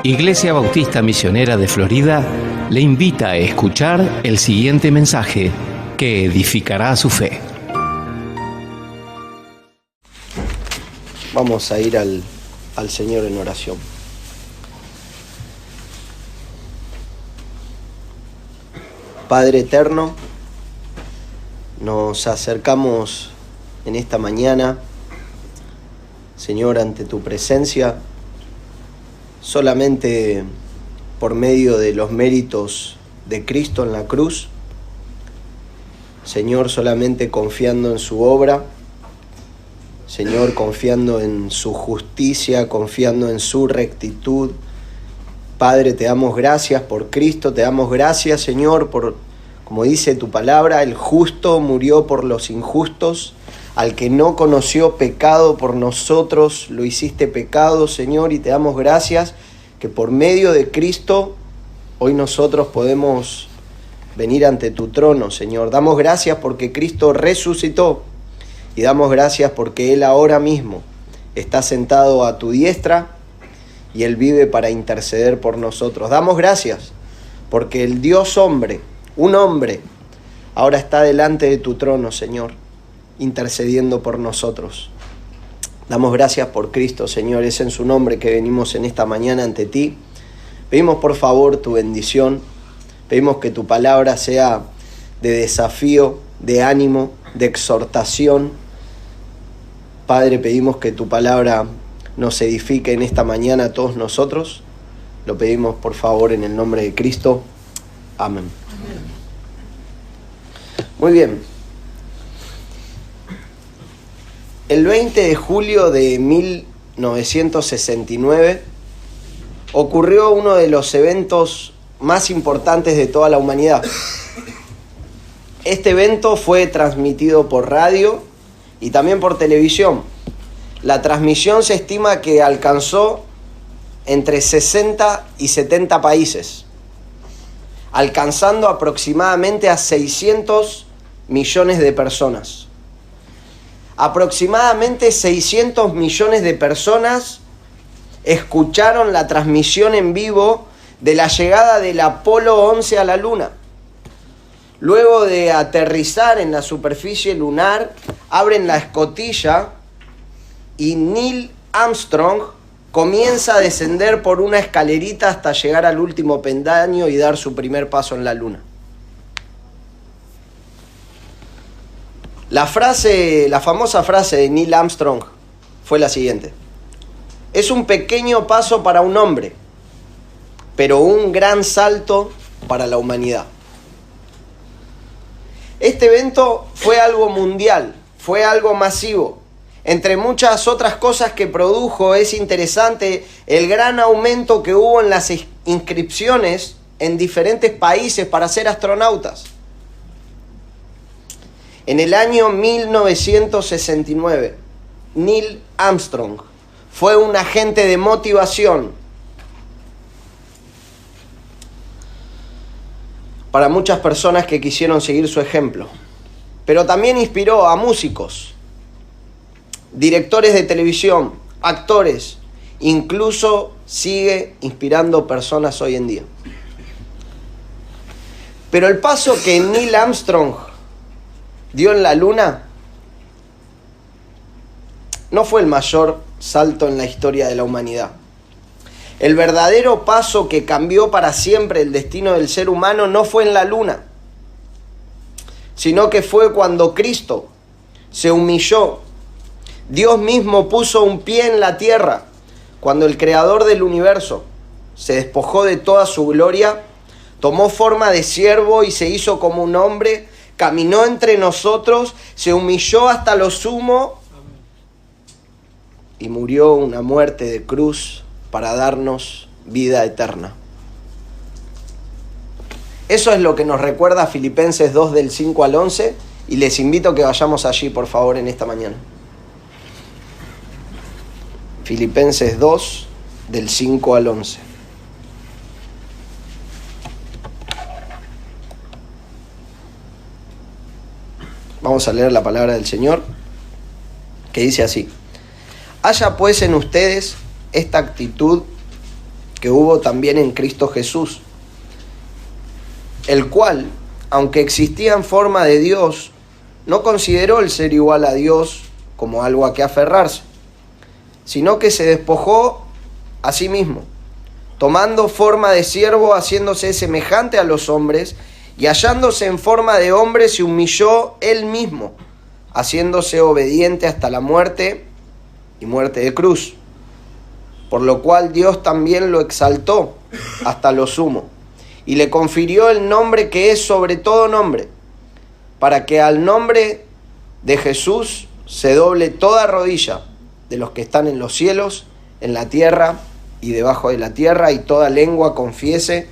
Iglesia Bautista Misionera de Florida le invita a escuchar el siguiente mensaje que edificará su fe. Vamos a ir al Señor en oración. Padre eterno, nos acercamos en esta mañana, Señor, ante tu presencia, solamente por medio de los méritos de Cristo en la cruz, Señor, solamente confiando en su obra, Señor, confiando en su justicia, confiando en su rectitud. Padre, te damos gracias por Cristo, te damos gracias, Señor, por, como dice tu palabra, el justo murió por los injustos, al que no conoció pecado por nosotros lo hiciste pecado, Señor, y te damos gracias que por medio de Cristo hoy nosotros podemos venir ante tu trono, Señor. Damos gracias porque Cristo resucitó y damos gracias porque Él ahora mismo está sentado a tu diestra y Él vive para interceder por nosotros. Damos gracias porque el Dios hombre, un hombre, ahora está delante de tu trono, Señor, intercediendo por nosotros. Damos gracias por Cristo, Señor. Es en su nombre que venimos en esta mañana ante ti. Pedimos por favor tu bendición. Pedimos que tu palabra sea de desafío, de ánimo, de exhortación. Padre, pedimos que tu palabra nos edifique en esta mañana a todos nosotros. Lo pedimos por favor en el nombre de Cristo. Amén. Muy bien. El 20 de julio de 1969 ocurrió uno de los eventos más importantes de toda la humanidad. Este evento fue transmitido por radio y también por televisión. La transmisión se estima que alcanzó entre 60 y 70 países, alcanzando aproximadamente a 600 millones de personas. Aproximadamente 600 millones de personas escucharon la transmisión en vivo de la llegada del Apolo 11 a la Luna. Luego de aterrizar en la superficie lunar, abren la escotilla y Neil Armstrong comienza a descender por una escalerita hasta llegar al último peldaño y dar su primer paso en la Luna. La famosa frase de Neil Armstrong fue la siguiente: es un pequeño paso para un hombre, pero un gran salto para la humanidad. Este evento fue algo mundial, fue algo masivo. Entre muchas otras cosas que produjo, es interesante el gran aumento que hubo en las inscripciones en diferentes países para ser astronautas. En el año 1969, Neil Armstrong fue un agente de motivación para muchas personas que quisieron seguir su ejemplo, pero también inspiró a músicos, directores de televisión, actores, incluso sigue inspirando personas hoy en día. Pero el paso que Neil Armstrong dio en la Luna no fue el mayor salto en la historia de la humanidad. El verdadero paso que cambió para siempre el destino del ser humano no fue en la Luna, sino que fue cuando Cristo se humilló. Dios mismo puso un pie en la tierra, cuando el creador del universo se despojó de toda su gloria, tomó forma de siervo y se hizo como un hombre, caminó entre nosotros, se humilló hasta lo sumo y murió una muerte de cruz para darnos vida eterna. Eso es lo que nos recuerda Filipenses 2 del 5 al 11 y les invito a que vayamos allí, por favor, en esta mañana. Filipenses 2 del 5 al 11. Vamos a leer la palabra del Señor, que dice así: haya pues en ustedes esta actitud que hubo también en Cristo Jesús, el cual, aunque existía en forma de Dios, no consideró el ser igual a Dios como algo a que aferrarse, sino que se despojó a sí mismo, tomando forma de siervo, haciéndose semejante a los hombres, y hallándose en forma de hombre, se humilló él mismo, haciéndose obediente hasta la muerte y muerte de cruz. Por lo cual Dios también lo exaltó hasta lo sumo, y le confirió el nombre que es sobre todo nombre, para que al nombre de Jesús se doble toda rodilla de los que están en los cielos, en la tierra y debajo de la tierra, y toda lengua confiese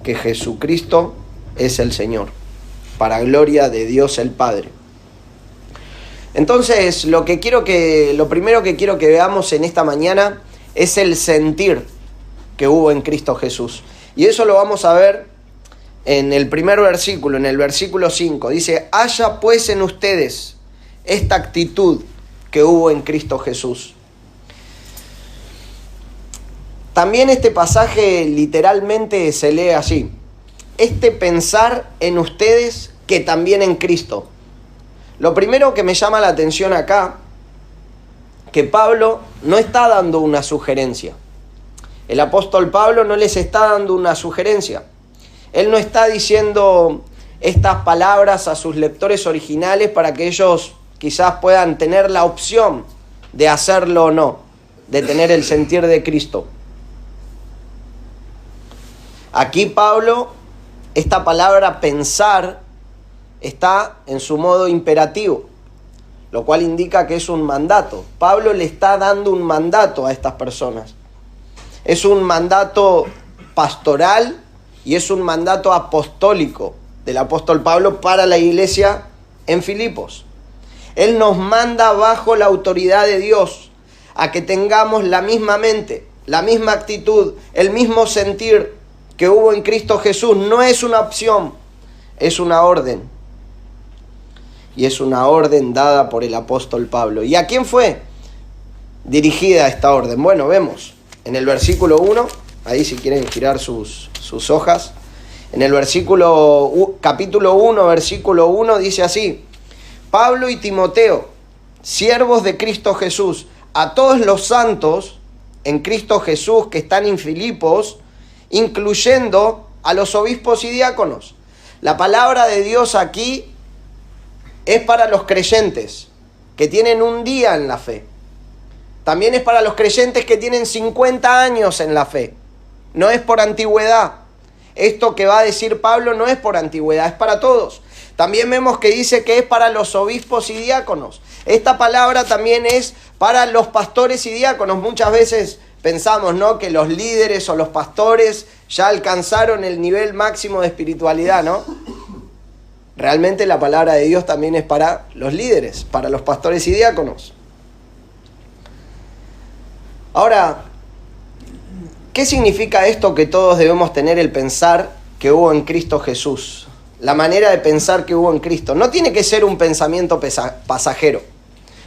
que Jesucristo es el Señor, para gloria de Dios el Padre. Entonces, lo primero que quiero que veamos en esta mañana es el sentir que hubo en Cristo Jesús. Y eso lo vamos a ver en el primer versículo, en el versículo 5. Dice: haya pues en ustedes esta actitud que hubo en Cristo Jesús. También este pasaje literalmente se lee así: este pensar en ustedes que también en Cristo. Lo primero que me llama la atención acá, que Pablo no está dando una sugerencia. El apóstol Pablo no les está dando una sugerencia. Él no está diciendo estas palabras a sus lectores originales para que ellos quizás puedan tener la opción de hacerlo o no, de tener el sentir de Cristo. Aquí Pablo, esta palabra pensar, está en su modo imperativo, lo cual indica que es un mandato. Pablo le está dando un mandato a estas personas. Es un mandato pastoral y es un mandato apostólico del apóstol Pablo para la iglesia en Filipos. Él nos manda bajo la autoridad de Dios a que tengamos la misma mente, la misma actitud, el mismo sentir que hubo en Cristo Jesús. No es una opción, es una orden. Y es una orden dada por el apóstol Pablo. ¿Y a quién fue dirigida esta orden? Bueno, vemos en el versículo 1, ahí si quieren girar sus hojas, en el capítulo 1, versículo 1, dice así: Pablo y Timoteo, siervos de Cristo Jesús, a todos los santos en Cristo Jesús que están en Filipos, incluyendo a los obispos y diáconos. La palabra de Dios aquí es para los creyentes que tienen un día en la fe. También es para los creyentes que tienen 50 años en la fe. No es por antigüedad. Esto que va a decir Pablo no es por antigüedad, es para todos. También vemos que dice que es para los obispos y diáconos. Esta palabra también es para los pastores y diáconos. Muchas veces pensamos, ¿no?, que los líderes o los pastores ya alcanzaron el nivel máximo de espiritualidad, ¿no? Realmente la palabra de Dios también es para los líderes, para los pastores y diáconos. Ahora, ¿qué significa esto que todos debemos tener el pensar que hubo en Cristo Jesús? La manera de pensar que hubo en Cristo. No tiene que ser un pensamiento pasajero.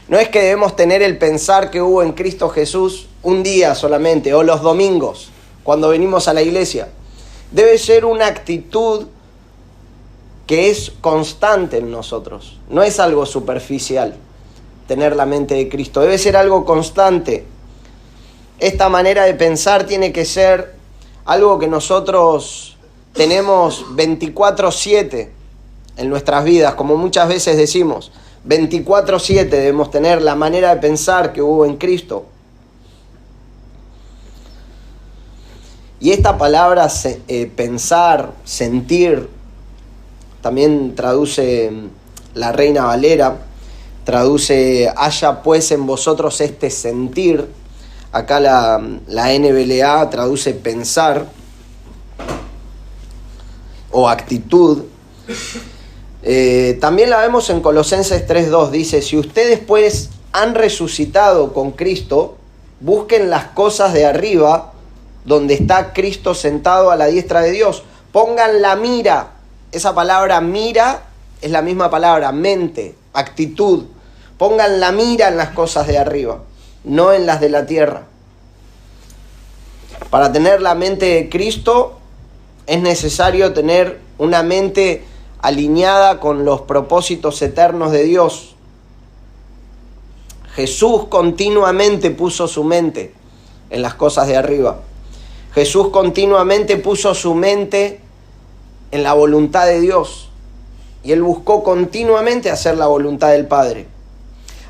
No es que debemos tener el pensar que hubo en Cristo Jesús un día solamente o los domingos cuando venimos a la iglesia. Debe ser una actitud que es constante en nosotros. No es algo superficial tener la mente de Cristo. Debe ser algo constante. Esta manera de pensar tiene que ser algo que nosotros tenemos 24/7 en nuestras vidas, como muchas veces decimos. 24/7 debemos tener la manera de pensar que hubo en Cristo. Y esta palabra pensar, sentir, también traduce la Reina Valera, traduce haya pues en vosotros este sentir. Acá la NBLA traduce pensar o actitud. También la vemos en Colosenses 3:2, dice: si ustedes pues han resucitado con Cristo, busquen las cosas de arriba, donde está Cristo sentado a la diestra de Dios. Pongan la mira. Esa palabra mira es la misma palabra mente, actitud. Pongan la mira en las cosas de arriba, no en las de la tierra. Para tener la mente de Cristo es necesario tener una mente alineada con los propósitos eternos de Dios. Jesús continuamente puso su mente en las cosas de arriba. Jesús continuamente puso su mente en la voluntad de Dios. Y Él buscó continuamente hacer la voluntad del Padre.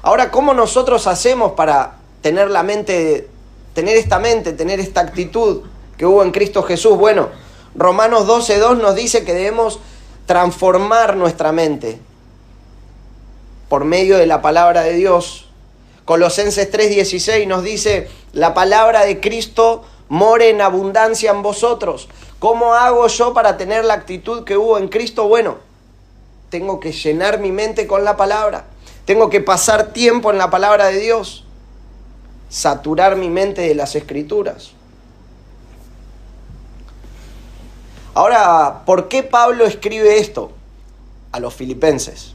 Ahora, ¿cómo nosotros hacemos para tener esta actitud que hubo en Cristo Jesús? Bueno, Romanos 12:2 nos dice que debemos transformar nuestra mente por medio de la palabra de Dios. Colosenses 3:16 nos dice: la palabra de Cristo more en abundancia en vosotros. ¿Cómo hago yo para tener la actitud que hubo en Cristo? Bueno, tengo que llenar mi mente con la palabra. Tengo que pasar tiempo en la palabra de Dios. Saturar mi mente de las Escrituras. Ahora, ¿por qué Pablo escribe esto a los filipenses?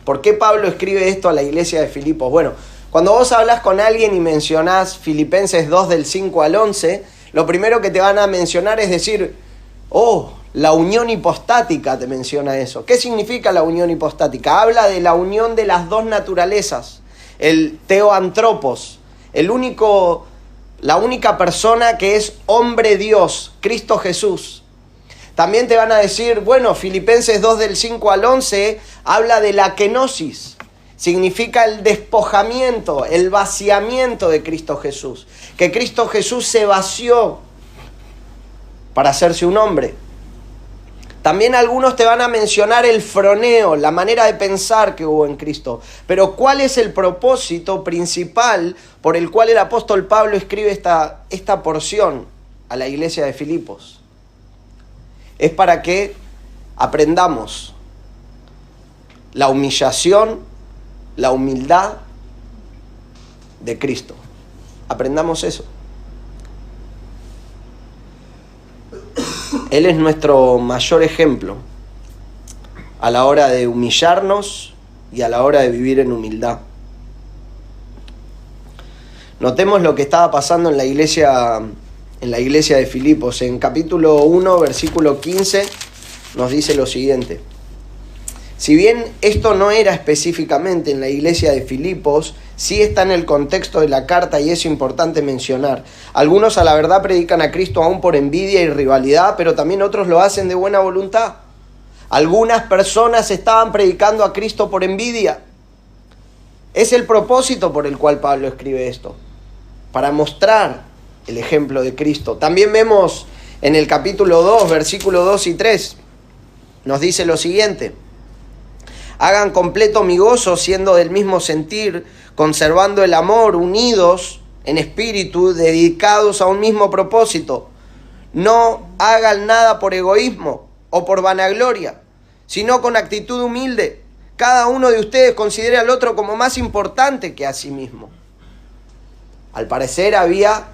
¿Por qué Pablo escribe esto a la iglesia de Filipos? Bueno, cuando vos hablas con alguien y mencionás Filipenses 2 del 5 al 11, lo primero que te van a mencionar es decir, la unión hipostática, te menciona eso. ¿Qué significa la unión hipostática? Habla de la unión de las dos naturalezas, el teoantropos, la única persona que es hombre Dios, Cristo Jesús. También te van a decir, Filipenses 2 del 5 al 11 habla de la kenosis. Significa el despojamiento, el vaciamiento de Cristo Jesús. Que Cristo Jesús se vació para hacerse un hombre. También algunos te van a mencionar el froneo, la manera de pensar que hubo en Cristo. Pero ¿cuál es el propósito principal por el cual el apóstol Pablo escribe esta porción a la iglesia de Filipos? Es para que aprendamos la humillación, la humildad de Cristo. Aprendamos eso. Él es nuestro mayor ejemplo a la hora de humillarnos y a la hora de vivir en humildad. Notemos lo que estaba pasando en la iglesia de Filipos. En capítulo 1, versículo 15, nos dice lo siguiente. Si bien esto no era específicamente en la iglesia de Filipos, sí está en el contexto de la carta y es importante mencionar. Algunos a la verdad predican a Cristo aún por envidia y rivalidad, pero también otros lo hacen de buena voluntad. Algunas personas estaban predicando a Cristo por envidia. Es el propósito por el cual Pablo escribe esto, para mostrar el ejemplo de Cristo. También vemos en el capítulo 2, versículos 2 y 3, nos dice lo siguiente: hagan completo mi gozo, siendo del mismo sentir, conservando el amor, unidos en espíritu, dedicados a un mismo propósito. No hagan nada por egoísmo o por vanagloria, sino con actitud humilde. Cada uno de ustedes considere al otro como más importante que a sí mismo. Al parecer había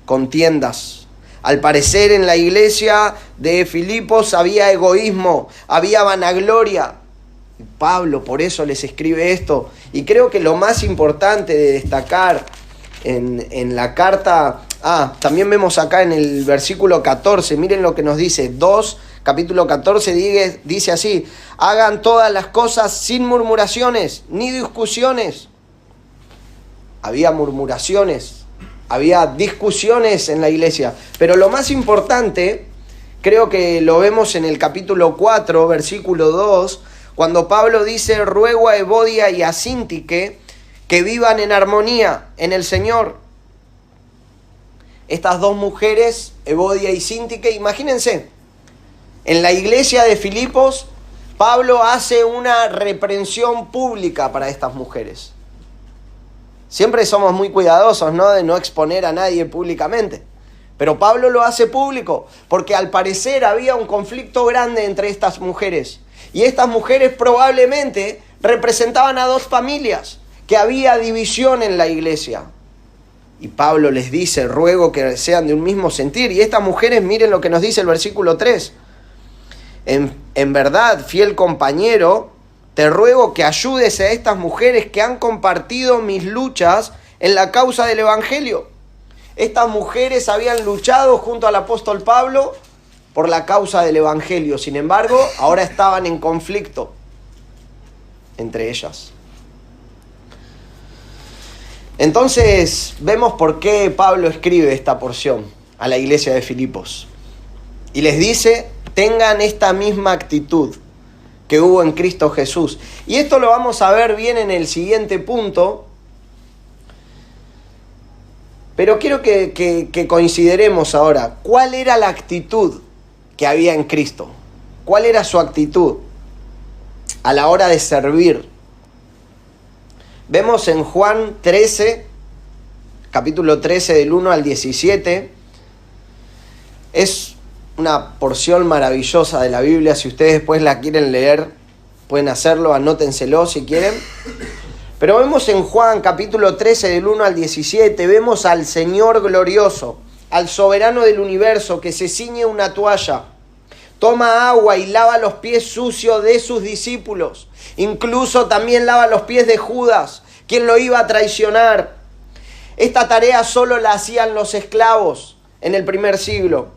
contiendas. Al parecer en la iglesia de Filipos había egoísmo, había vanagloria. Pablo por eso les escribe esto. Y creo que lo más importante de destacar en la carta... también vemos acá en el versículo 14, miren lo que nos dice, capítulo 14 dice así: hagan todas las cosas sin murmuraciones ni discusiones. Había murmuraciones, había discusiones en la iglesia, pero lo más importante, creo que lo vemos en el capítulo 4, versículo 2, cuando Pablo dice: ruego a Evodia y a Síntique que vivan en armonía en el Señor. Estas dos mujeres, Evodia y Síntique, imagínense, en la iglesia de Filipos, Pablo hace una reprensión pública para estas mujeres. Siempre somos muy cuidadosos, ¿no?, de no exponer a nadie públicamente. Pero Pablo lo hace público, porque al parecer había un conflicto grande entre estas mujeres. Y estas mujeres probablemente representaban a dos familias, que había división en la iglesia. Y Pablo les dice: ruego que sean de un mismo sentir. Y estas mujeres, miren lo que nos dice el versículo 3. En verdad, fiel compañero, te ruego que ayudes a estas mujeres que han compartido mis luchas en la causa del Evangelio. Estas mujeres habían luchado junto al apóstol Pablo por la causa del evangelio. Sin embargo, ahora estaban en conflicto entre ellas. Entonces, vemos por qué Pablo escribe esta porción a la iglesia de Filipos. Y les dice, tengan esta misma actitud que hubo en Cristo Jesús. Y esto lo vamos a ver bien en el siguiente punto. Pero quiero que consideremos ahora, ¿cuál era la actitud que había en Cristo? ¿Cuál era su actitud a la hora de servir? Vemos en Juan 13, capítulo 13 del 1 al 17. Es una porción maravillosa de la Biblia. Si ustedes después la quieren leer, pueden hacerlo, anótenselo si quieren. Pero vemos en Juan capítulo 13 del 1 al 17, vemos al Señor glorioso, al soberano del universo, que se ciñe una toalla, toma agua y lava los pies sucios de sus discípulos. Incluso también lava los pies de Judas, quien lo iba a traicionar. Esta tarea solo la hacían los esclavos en el primer siglo.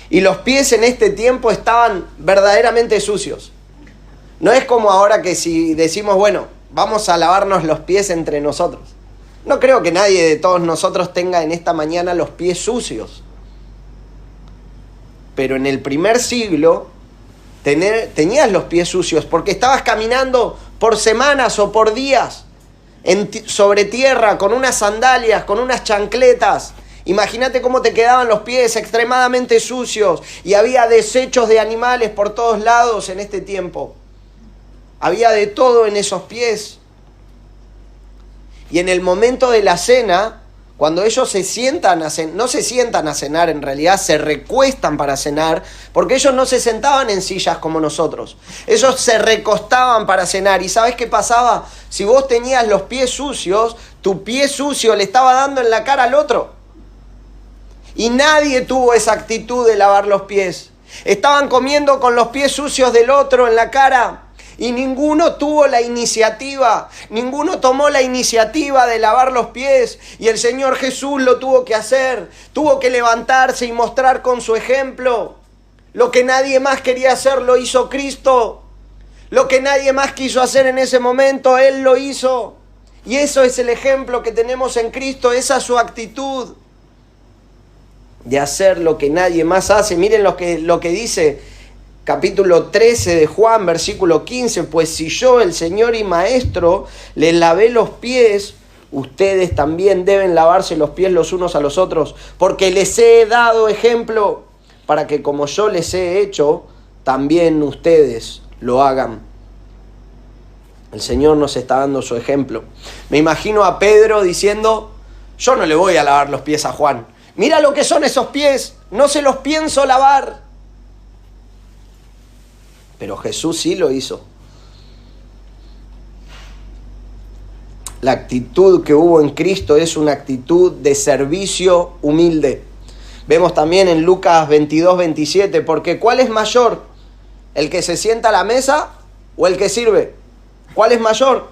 Y los pies en este tiempo estaban verdaderamente sucios. No es como ahora que si decimos, bueno, vamos a lavarnos los pies entre nosotros. No creo que nadie de todos nosotros tenga en esta mañana los pies sucios. Pero en el primer siglo tenías los pies sucios porque estabas caminando por semanas o por días sobre tierra con unas sandalias, con unas chancletas. Imagínate cómo te quedaban los pies extremadamente sucios y había desechos de animales por todos lados en este tiempo. Había de todo en esos pies. Y en el momento de la cena, cuando ellos se sientan no se sientan a cenar, en realidad se recuestan para cenar, porque ellos no se sentaban en sillas como nosotros. Ellos se recostaban para cenar. ¿Y sabes qué pasaba? Si vos tenías los pies sucios, tu pie sucio le estaba dando en la cara al otro. Y nadie tuvo esa actitud de lavar los pies. Estaban comiendo con los pies sucios del otro en la cara. Y ninguno tuvo la iniciativa, ninguno tomó la iniciativa de lavar los pies. Y el Señor Jesús lo tuvo que hacer. Tuvo que levantarse y mostrar con su ejemplo. Lo que nadie más quería hacer lo hizo Cristo. Lo que nadie más quiso hacer en ese momento, Él lo hizo. Y eso es el ejemplo que tenemos en Cristo, esa es su actitud de hacer lo que nadie más hace. Miren lo que dice capítulo 13 de Juan, versículo 15. Pues si yo, el Señor y Maestro, les lavé los pies, ustedes también deben lavarse los pies los unos a los otros, porque les he dado ejemplo, para que como yo les he hecho, también ustedes lo hagan. El Señor nos está dando su ejemplo. Me imagino a Pedro diciendo, yo no le voy a lavar los pies a Juan. Mira lo que son esos pies, no se los pienso lavar. Pero Jesús sí lo hizo. La actitud que hubo en Cristo es una actitud de servicio humilde. Vemos también en Lucas 22, 27, porque ¿cuál es mayor? ¿El que se sienta a la mesa o el que sirve? ¿Cuál es mayor?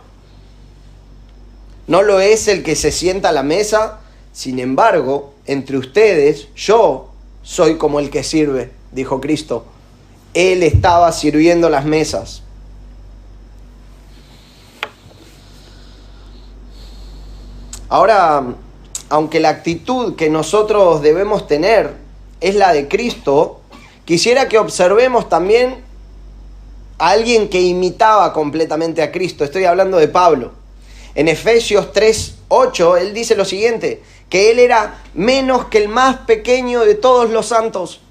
No lo es el que se sienta a la mesa. Sin embargo, entre ustedes, yo soy como el que sirve, dijo Cristo. Él estaba sirviendo las mesas. Ahora, aunque la actitud que nosotros debemos tener es la de Cristo, quisiera que observemos también a alguien que imitaba completamente a Cristo. Estoy hablando de Pablo. En Efesios 3:8, él dice lo siguiente, que él era menos que el más pequeño de todos los santos.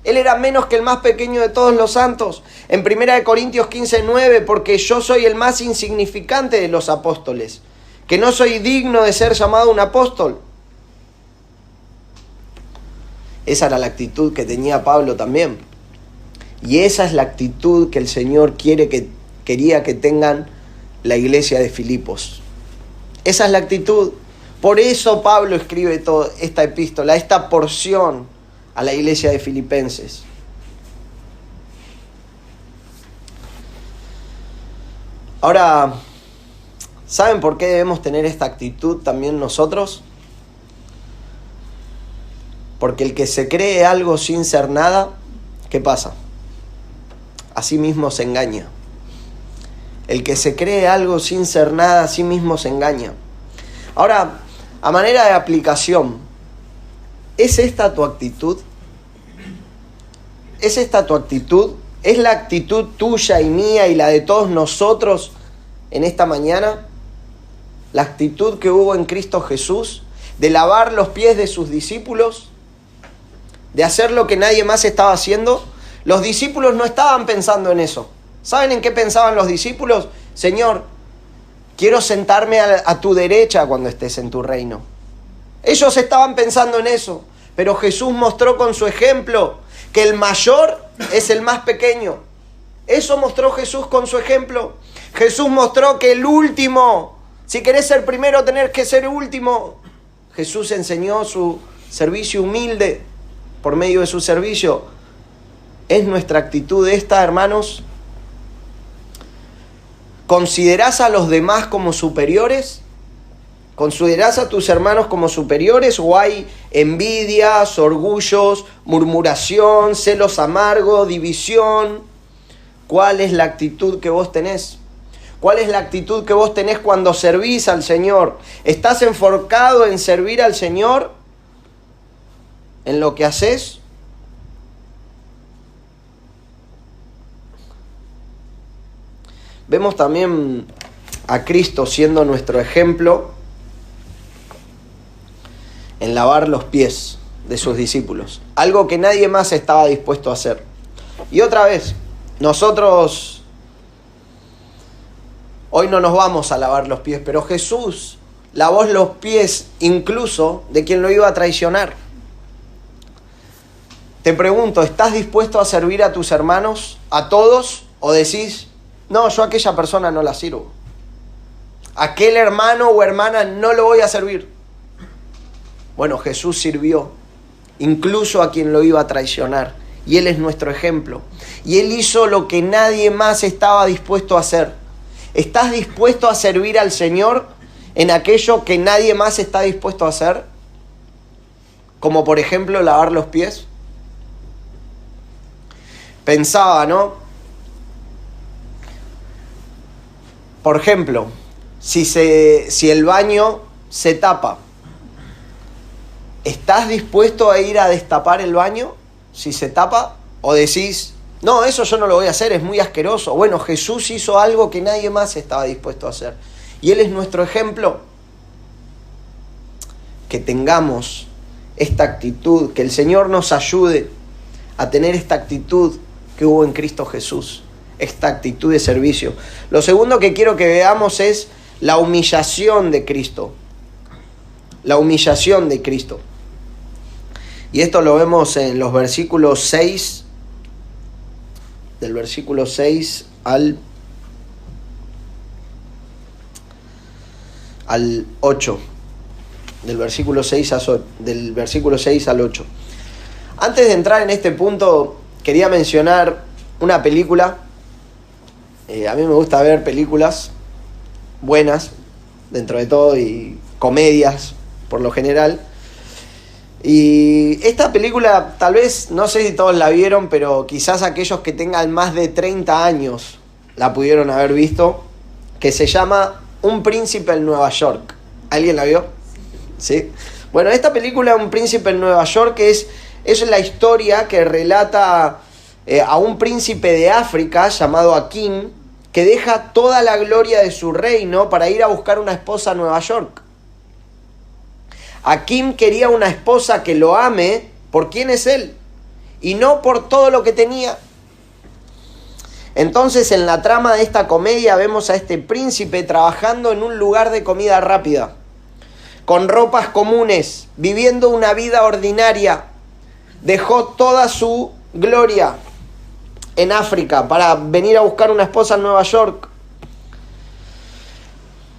Él era menos que el más pequeño de todos los santos. En 1 Corintios 15:9, porque yo soy el más insignificante de los apóstoles, que no soy digno de ser llamado un apóstol. Esa era la actitud que tenía Pablo también. Y esa es la actitud que el Señor quería que tengan la iglesia de Filipos. Esa es la actitud. Por eso Pablo escribe toda esta epístola, esta porción a la iglesia de Filipenses. Ahora, ¿saben por qué debemos tener esta actitud también nosotros? Porque el que se cree algo sin ser nada, ¿qué pasa? A sí mismo se engaña. El que se cree algo sin ser nada, a sí mismo se engaña. Ahora, a manera de aplicación, ¿es esta tu actitud? ¿Es esta tu actitud? ¿Es la actitud tuya y mía y la de todos nosotros en esta mañana? La actitud que hubo en Cristo Jesús, de lavar los pies de sus discípulos, de hacer lo que nadie más estaba haciendo. Los discípulos no estaban pensando en eso. ¿Saben en qué pensaban los discípulos? Señor, quiero sentarme a tu derecha cuando estés en tu reino. Ellos estaban pensando en eso, pero Jesús mostró con su ejemplo que el mayor es el más pequeño. Eso mostró Jesús con su ejemplo. Jesús mostró que el último, si querés ser primero, tenés que ser último. Jesús enseñó su servicio humilde por medio de su servicio. ¿Es nuestra actitud esta, hermanos? ¿Considerás a los demás como superiores? ¿Considerás a tus hermanos como superiores o hay envidias, orgullos, murmuración, celos amargos, división? ¿Cuál es la actitud que vos tenés? ¿Cuál es la actitud que vos tenés cuando servís al Señor? ¿Estás enfocado en servir al Señor en lo que haces? Vemos también a Cristo siendo nuestro ejemplo en lavar los pies de sus discípulos. Algo que nadie más estaba dispuesto a hacer. Y otra vez, nosotros hoy no nos vamos a lavar los pies, pero Jesús lavó los pies incluso de quien lo iba a traicionar. Te pregunto, ¿estás dispuesto a servir a tus hermanos, a todos? ¿O decís, no, yo a aquella persona no la sirvo? Aquel hermano o hermana no lo voy a servir. Bueno, Jesús sirvió incluso a quien lo iba a traicionar. Y Él es nuestro ejemplo. Y Él hizo lo que nadie más estaba dispuesto a hacer. ¿Estás dispuesto a servir al Señor en aquello que nadie más está dispuesto a hacer? Como por ejemplo lavar los pies. Pensaba, ¿no? Por ejemplo, si el baño se tapa, ¿estás dispuesto a ir a destapar el baño si se tapa? ¿O decís, no, eso yo no lo voy a hacer, es muy asqueroso? Bueno, Jesús hizo algo que nadie más estaba dispuesto a hacer. Y Él es nuestro ejemplo. Que tengamos esta actitud, que el Señor nos ayude a tener esta actitud que hubo en Cristo Jesús. Esta actitud de servicio. Lo segundo que quiero que veamos es la humillación de Cristo. La humillación de Cristo. Y esto lo vemos en los versículos 6, del versículo 6 al 8. Del versículo 6 al 8. Antes de entrar en este punto, quería mencionar una película. A mí me gusta ver películas buenas, dentro de todo, y comedias, por lo general. Y esta película, tal vez, no sé si todos la vieron, pero quizás aquellos que tengan más de 30 años la pudieron haber visto, que se llama Un príncipe en Nueva York. ¿Alguien la vio? ¿Sí? Bueno, esta película, Un príncipe en Nueva York, es la historia que relata a un príncipe de África llamado Akim, que deja toda la gloria de su reino para ir a buscar una esposa a Nueva York. Akim quería una esposa que lo ame por quién es él y no por todo lo que tenía. Entonces, en la trama de esta comedia vemos a este príncipe trabajando en un lugar de comida rápida, con ropas comunes, viviendo una vida ordinaria. Dejó toda su gloria en África para venir a buscar una esposa en Nueva York.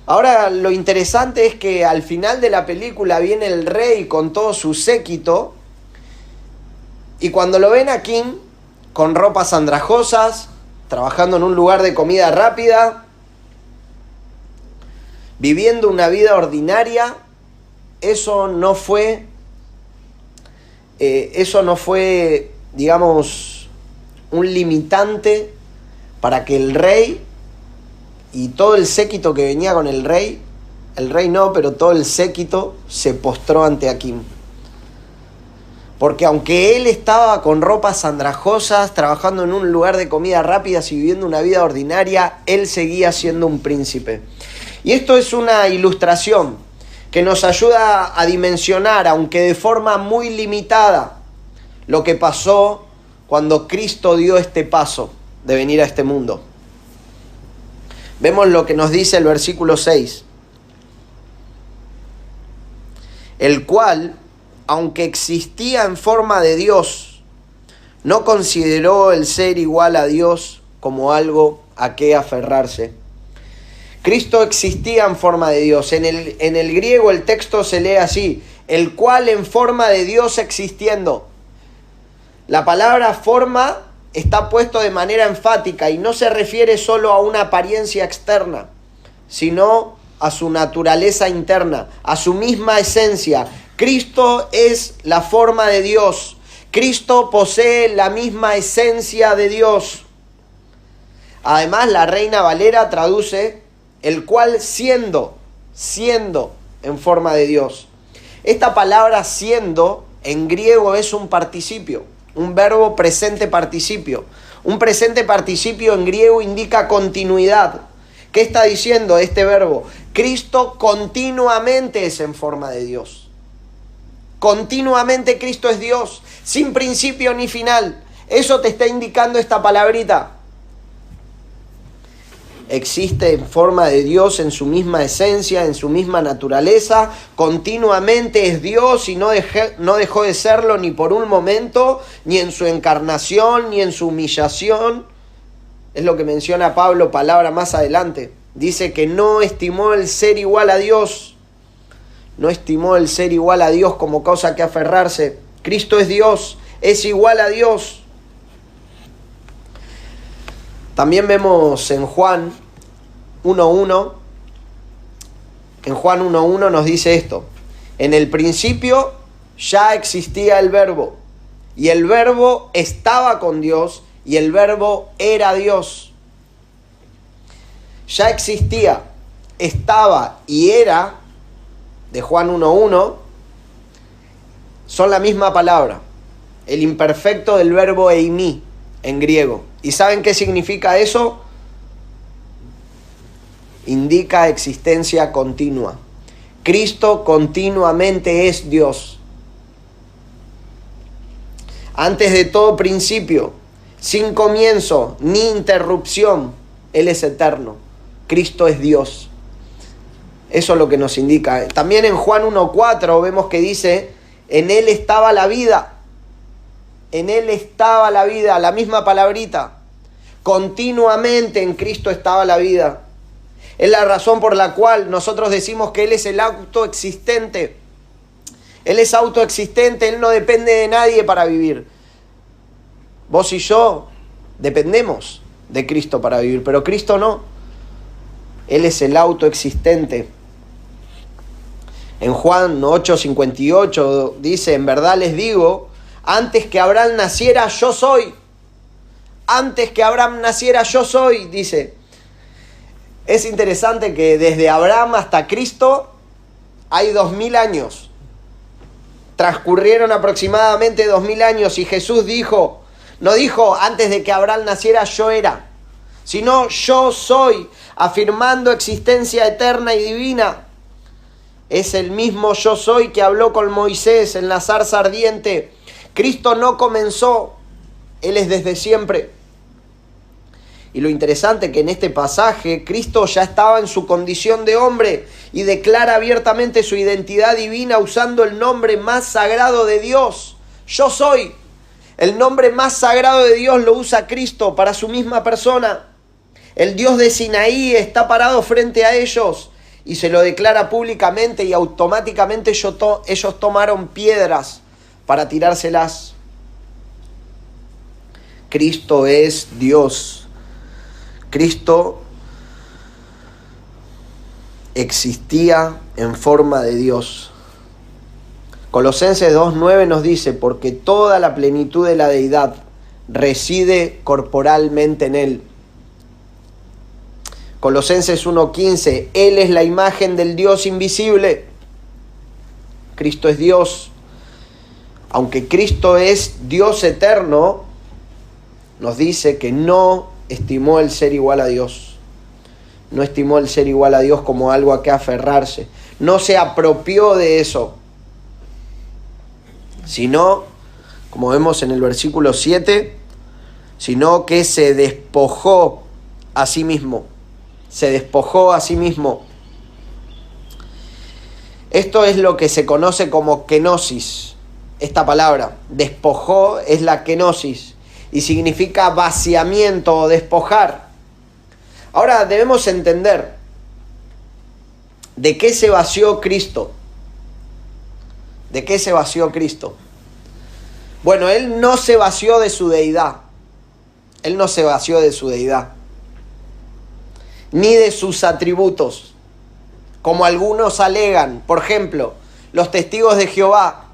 Ahora, lo interesante es que al final de la película viene el rey con todo su séquito, y cuando lo ven a Kim con ropas andrajosas, trabajando en un lugar de comida rápida, viviendo una vida ordinaria, eso no fue eso no fue, digamos, un limitante para que el rey y todo el séquito que venía con el rey no, pero todo el séquito se postró ante Akim. Porque aunque él estaba con ropas andrajosas, trabajando en un lugar de comida rápida y viviendo una vida ordinaria, él seguía siendo un príncipe. Y esto es una ilustración que nos ayuda a dimensionar, aunque de forma muy limitada, lo que pasó cuando Cristo dio este paso de venir a este mundo. Vemos lo que nos dice el versículo 6. El cual, aunque existía en forma de Dios, no consideró el ser igual a Dios como algo a qué aferrarse. Cristo existía en forma de Dios. En el griego el texto se lee así: el cual en forma de Dios existiendo. La palabra forma está puesto de manera enfática y no se refiere solo a una apariencia externa, sino a su naturaleza interna, a su misma esencia. Cristo es la forma de Dios. Cristo posee la misma esencia de Dios. Además, la Reina Valera traduce el cual siendo en forma de Dios. Esta palabra siendo en griego es un participio, un verbo presente participio. Un presente participio en griego indica continuidad. ¿Qué está diciendo este verbo? Cristo continuamente es en forma de Dios. Continuamente Cristo es Dios, sin principio ni final. Eso te está indicando esta palabrita. Existe en forma de Dios en su misma esencia, en su misma naturaleza. Continuamente es Dios y no dejó de serlo ni por un momento, ni en su encarnación, ni en su humillación. Es lo que menciona Pablo, palabra más adelante. Dice que no estimó el ser igual a Dios. No estimó el ser igual a Dios como cosa que aferrarse. Cristo es Dios, es igual a Dios. También vemos en Juan 1.1. En Juan 1.1 nos dice esto: en el principio ya existía el verbo, y el verbo estaba con Dios, y el verbo era Dios. Ya existía, estaba y era, de Juan 1.1, son la misma palabra, el imperfecto del verbo eimi en griego. ¿Y saben qué significa eso? Indica existencia continua. Cristo continuamente es Dios. Antes de todo principio, sin comienzo ni interrupción, Él es eterno. Cristo es Dios. Eso es lo que nos indica. También en Juan 1.4 vemos que dice: en Él estaba la vida. En Él estaba la vida, la misma palabrita. Continuamente en Cristo estaba la vida. Es la razón por la cual nosotros decimos que Él es el autoexistente. Él es autoexistente, Él no depende de nadie para vivir. Vos y yo dependemos de Cristo para vivir, pero Cristo no. Él es el autoexistente. En Juan 8.58 dice: en verdad les digo, antes que Abraham naciera, yo soy. Antes que Abraham naciera, yo soy, dice. Es interesante que desde Abraham hasta Cristo hay 2000 años. Transcurrieron aproximadamente 2000 años y Jesús dijo, no dijo antes de que Abraham naciera yo era, sino yo soy, afirmando existencia eterna y divina. Es el mismo yo soy que habló con Moisés en la zarza ardiente. Cristo no comenzó, Él es desde siempre. Y lo interesante que en este pasaje Cristo ya estaba en su condición de hombre y declara abiertamente su identidad divina usando el nombre más sagrado de Dios. Yo soy. El nombre más sagrado de Dios lo usa Cristo para su misma persona. El Dios de Sinaí está parado frente a ellos y se lo declara públicamente, y automáticamente ellos tomaron piedras para tirárselas. Cristo es Dios. Cristo existía en forma de Dios. Colosenses 2:9 nos dice, porque toda la plenitud de la deidad reside corporalmente en Él. Colosenses 1:15, Él es la imagen del Dios invisible. Cristo es Dios. Aunque Cristo es Dios eterno, nos dice que no estimó el ser igual a Dios. No estimó el ser igual a Dios como algo a que aferrarse. No se apropió de eso. Sino, como vemos en el versículo 7, sino que se despojó a sí mismo. Se despojó a sí mismo. Esto es lo que se conoce como kenosis. Esta palabra, despojó, es la kenosis y significa vaciamiento o despojar. Ahora debemos entender de qué se vació Cristo. ¿De qué se vació Cristo? Bueno, Él no se vació de su deidad. Él no se vació de su deidad. Ni de sus atributos, como algunos alegan. Por ejemplo, los testigos de Jehová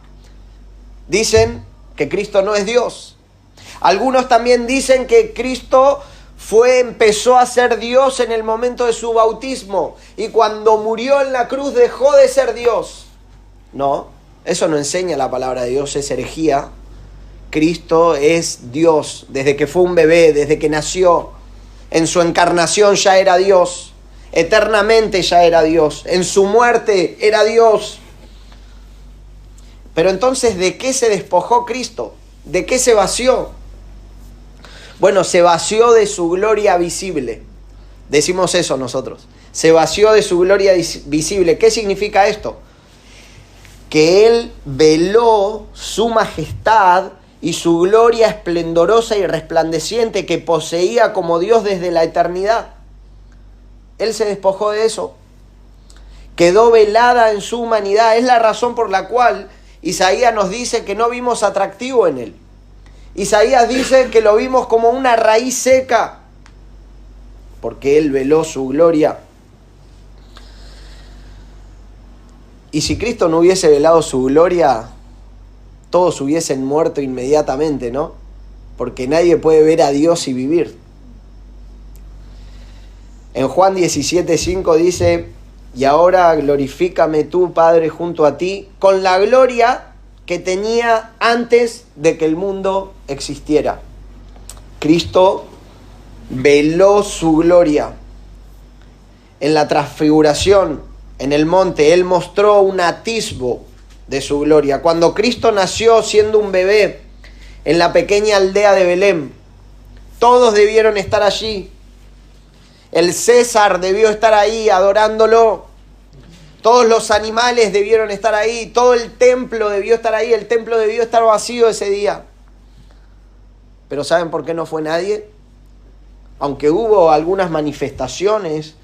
dicen que Cristo no es Dios. Algunos también dicen que Cristo empezó a ser Dios en el momento de su bautismo y cuando murió en la cruz dejó de ser Dios. No, eso no enseña la palabra de Dios, es herejía. Cristo es Dios desde que fue un bebé, desde que nació. En su encarnación ya era Dios, eternamente ya era Dios, en su muerte era Dios. Pero entonces, ¿de qué se despojó Cristo? ¿De qué se vació? Bueno, se vació de su gloria visible. Decimos eso nosotros. Se vació de su gloria visible. ¿Qué significa esto? Que Él veló su majestad y su gloria esplendorosa y resplandeciente que poseía como Dios desde la eternidad. Él se despojó de eso. Quedó velada en su humanidad. Es la razón por la cual Isaías nos dice que no vimos atractivo en Él. Isaías dice que lo vimos como una raíz seca, porque Él veló su gloria. Y si Cristo no hubiese velado su gloria, todos hubiesen muerto inmediatamente, ¿no? Porque nadie puede ver a Dios y vivir. En Juan 17:5 dice, y ahora glorifícame tú, Padre, junto a ti, con la gloria que tenía antes de que el mundo existiera. Cristo veló su gloria. En la transfiguración, en el monte, Él mostró un atisbo de su gloria. Cuando Cristo nació siendo un bebé en la pequeña aldea de Belén, todos debieron estar allí. El César debió estar ahí adorándolo. Todos los animales debieron estar ahí. Todo el templo debió estar ahí. El templo debió estar vacío ese día. Pero ¿saben por qué no fue nadie? Aunque hubo algunas manifestaciones,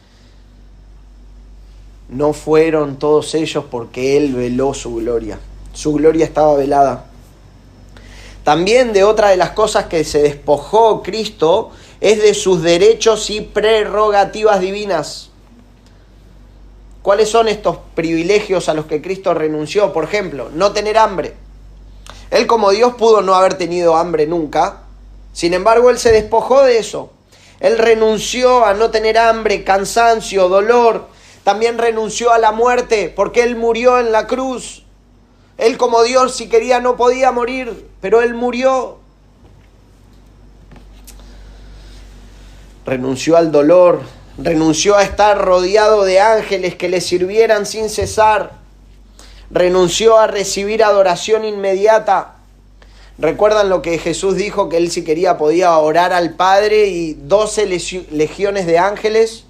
no fueron todos ellos porque Él veló su gloria. Su gloria estaba velada. También de otra de las cosas que se despojó Cristo es de sus derechos y prerrogativas divinas. ¿Cuáles son estos privilegios a los que Cristo renunció? Por ejemplo, no tener hambre. Él como Dios pudo no haber tenido hambre nunca. Sin embargo, Él se despojó de eso. Él renunció a no tener hambre, cansancio, dolor. También renunció a la muerte porque Él murió en la cruz. Él como Dios, si quería, no podía morir, pero Él murió. Renunció al dolor, renunció a estar rodeado de ángeles que le sirvieran sin cesar. Renunció a recibir adoración inmediata. ¿Recuerdan lo que Jesús dijo? Que Él si quería podía orar al Padre y 12 legiones de ángeles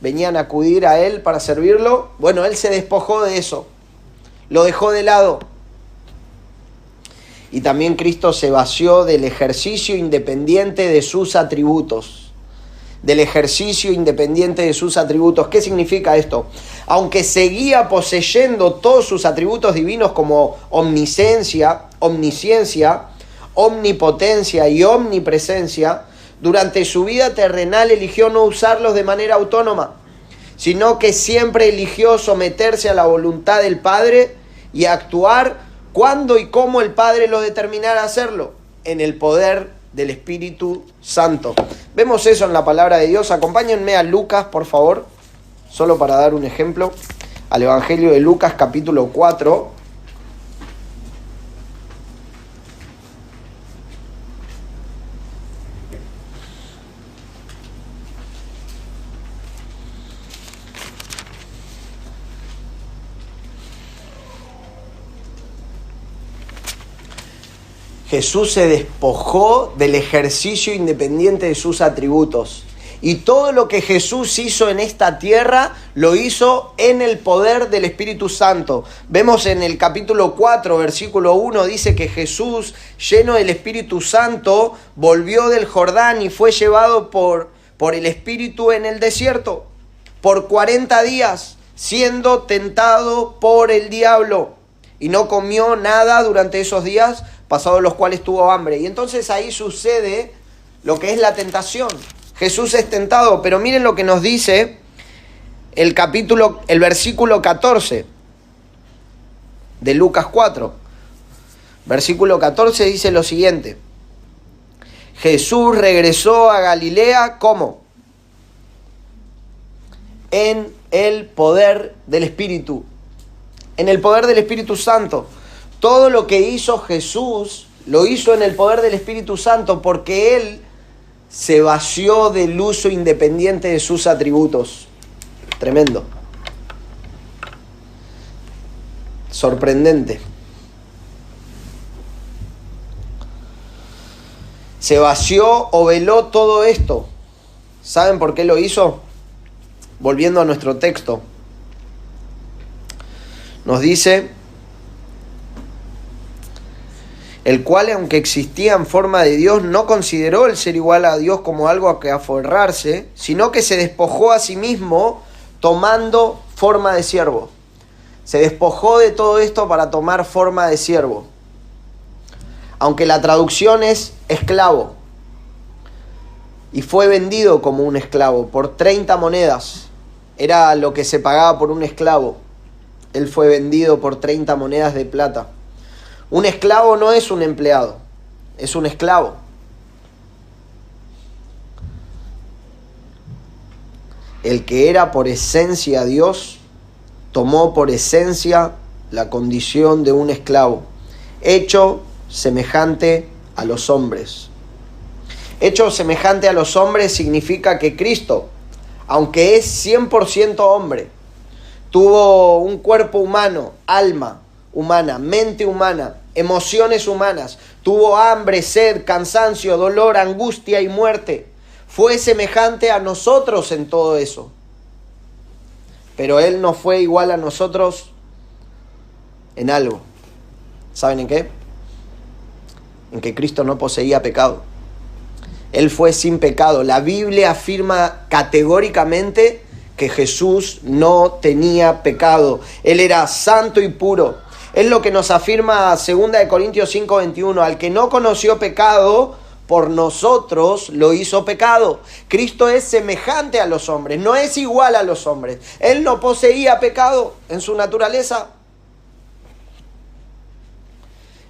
venían a acudir a Él para servirlo. Bueno, Él se despojó de eso. Lo dejó de lado. Y también Cristo se vació del ejercicio independiente de sus atributos. Del ejercicio independiente de sus atributos. ¿Qué significa esto? Aunque seguía poseyendo todos sus atributos divinos como omnisciencia, omnipotencia y omnipresencia, durante su vida terrenal eligió no usarlos de manera autónoma, sino que siempre eligió someterse a la voluntad del Padre y actuar ¿Cuándo y cómo el Padre lo determinara a hacerlo? En el poder del Espíritu Santo. Vemos eso en la palabra de Dios. Acompáñenme a Lucas, por favor, solo para dar un ejemplo, al Evangelio de Lucas, capítulo 4. Jesús se despojó del ejercicio independiente de sus atributos. Y todo lo que Jesús hizo en esta tierra, lo hizo en el poder del Espíritu Santo. Vemos en el capítulo 4, versículo 1, dice que Jesús, lleno del Espíritu Santo, volvió del Jordán y fue llevado por el Espíritu en el desierto, por 40 días, siendo tentado por el diablo. Y no comió nada durante esos días, pasados los cuales tuvo hambre. Y entonces ahí sucede lo que es la tentación. Jesús es tentado, pero miren lo que nos dice el versículo 14 de Lucas 4. Versículo 14 dice lo siguiente: Jesús regresó a Galilea, ¿cómo? En el poder del Espíritu, en el poder del Espíritu Santo. Todo lo que hizo Jesús, lo hizo en el poder del Espíritu Santo, porque Él se vació del uso independiente de sus atributos. Tremendo. Sorprendente. Se vació o veló todo esto. ¿Saben por qué lo hizo? Volviendo a nuestro texto. Nos dice: el cual, aunque existía en forma de Dios, no consideró el ser igual a Dios como algo a que aferrarse, sino que se despojó a sí mismo, tomando forma de siervo. Se despojó de todo esto para tomar forma de siervo. Aunque la traducción es esclavo. Y fue vendido como un esclavo por 30 monedas. Era lo que se pagaba por un esclavo. Él fue vendido por 30 monedas de plata. Un esclavo no es un empleado, es un esclavo. El que era por esencia Dios, tomó por esencia la condición de un esclavo, hecho semejante a los hombres. Hecho semejante a los hombres significa que Cristo, aunque es 100% hombre, tuvo un cuerpo humano, alma humana, mente humana, emociones humanas, tuvo hambre, sed, cansancio, dolor, angustia y muerte. Fue semejante a nosotros en todo eso. Pero Él no fue igual a nosotros en algo. ¿Saben en qué? En que Cristo no poseía pecado. Él fue sin pecado. La Biblia afirma categóricamente que Jesús no tenía pecado. Él era santo y puro. Es lo que nos afirma 2 Corintios 5:21. Al que no conoció pecado, por nosotros lo hizo pecado. Cristo es semejante a los hombres, no es igual a los hombres. Él no poseía pecado en su naturaleza.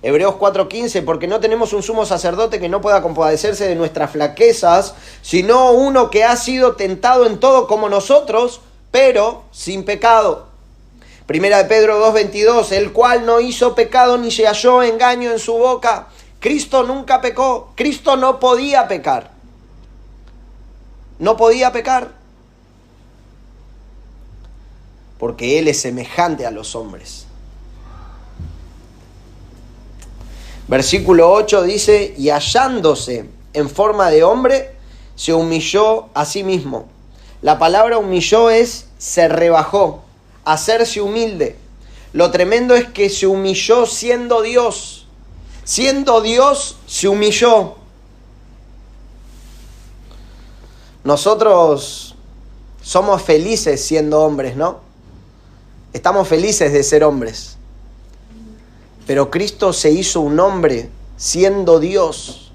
Hebreos 4:15, porque no tenemos un sumo sacerdote que no pueda compadecerse de nuestras flaquezas, sino uno que ha sido tentado en todo como nosotros, pero sin pecado. Primera de Pedro 2:22, el cual no hizo pecado ni se halló engaño en su boca. Cristo nunca pecó. Cristo no podía pecar. No podía pecar. Porque Él es semejante a los hombres. Versículo 8 dice, y hallándose en forma de hombre, se humilló a sí mismo. La palabra humilló es se rebajó, hacerse humilde. Lo tremendo es que se humilló siendo Dios. Siendo Dios, se humilló. Nosotros somos felices siendo hombres, ¿no? Estamos felices de ser hombres. Pero Cristo se hizo un hombre siendo Dios.